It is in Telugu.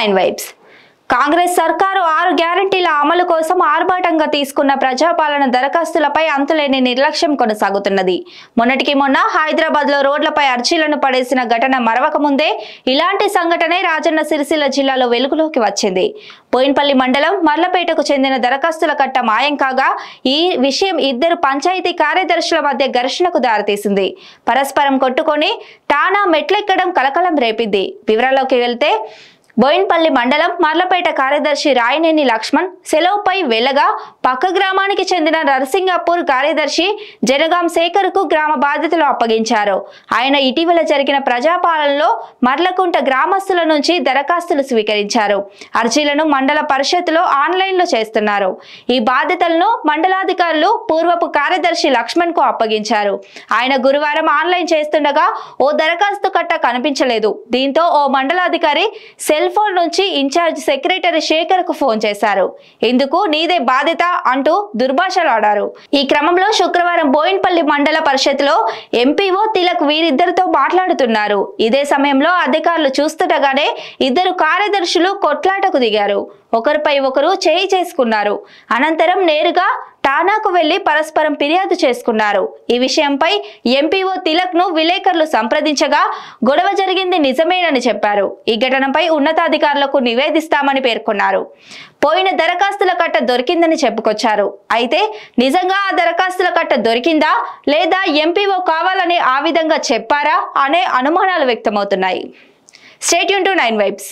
9 వైబ్స్. కాంగ్రెస్ సర్కారు 6 గ్యారంటీల అమలు కోసం ఆర్భాటంగా తీసుకున్న ప్రజాపాలన దరఖాస్తులపై అంతులేని నిర్లక్ష్యం కొనసాగుతున్నది. మొన్నటికి మొన్న హైదరాబాద్లో రోడ్లపై అర్జీలను పడేసిన ఘటన మరవక ముందే ఇలాంటి సంఘటనే రాజన్న సిరిసిల్ల జిల్లాలో వెలుగులోకి వచ్చింది. బోయిన్పల్లి మండలం మర్లపేటకు చెందిన దరఖాస్తుల కట్ట మాయం కాగా ఈ విషయం ఇద్దరు పంచాయతీ కార్యదర్శుల మధ్య ఘర్షణకు దారితీసింది. పరస్పరం కొట్టుకొని టానా మెట్లెక్కడం కలకలం రేపింది. వివరాల్లోకి వెళ్తే బోయిన్పల్లి మండలం మర్లపేట కార్యదర్శి రాయనేని లక్ష్మణ్ సెలవుపై వెళ్లగా పక్క గ్రామానికి చెందిన నర్సింగాపూర్ కార్యదర్శి జనగాం శేఖర్ కు గ్రామ బాధ్యతలు అప్పగించారు. ఆయన ఇటీవల జరిగిన ప్రజాపాలనలో మర్లకుంట గ్రామస్తుల నుంచి దరఖాస్తులు స్వీకరించారు. అర్జీలను మండల పరిషత్తులో ఆన్లైన్లో చేస్తున్నారు. ఈ బాధ్యతలను మండలాధికారులు పూర్వపు కార్యదర్శి లక్ష్మణ్ కు అప్పగించారు. ఆయన గురువారం ఆన్లైన్ చేస్తుండగా ఓ దరఖాస్తు కట్ట కనిపించలేదు. దీంతో ఓ మండలాధికారి సెల్ ఫోన్ నుంచి ఇన్ఛార్జ్ సెక్రటరీ శేఖర్ కు ఫోన్ చేశారు. ఇందుకు నీదే బాధ్యత అంటూ దుర్భాషలాడారు. ఈ క్రమంలో శుక్రవారం బోయిన్పల్లి మండల పరిషత్లో ఎంపీఓ తిలక్ వీరిద్దరితో మాట్లాడుతున్నారు. ఇదే సమయంలో అధికారులు చూస్తుండగానే ఇద్దరు కార్యదర్శులు కొట్లాటకు దిగారు. ఒకరిపై ఒకరు చేయి చేసుకున్నారు. అనంతరం నేరుగా టానాకు వెళ్లి పరస్పరం ఫిర్యాదు చేసుకున్నారు. ఈ విషయంపై ఎంపీఓ తిలక్ ను విలేకరులు సంప్రదించగా గొడవ జరిగింది నిజమేనని చెప్పారు. ఈ ఘటనపై ఉన్నతాధికారులకు నివేదిస్తామని పేర్కొన్నారు. పోయిన దరఖాస్తుల కట్ట దొరికిందని చెప్పుకొచ్చారు. అయితే నిజంగా ఆ దరఖాస్తుల కట్ట దొరికిందా లేదా ఎంపీఓ కావాలని ఆ విధంగా చెప్పారా అనే అనుమానాలు వ్యక్తమవుతున్నాయి. Stay tune to 9 vibes.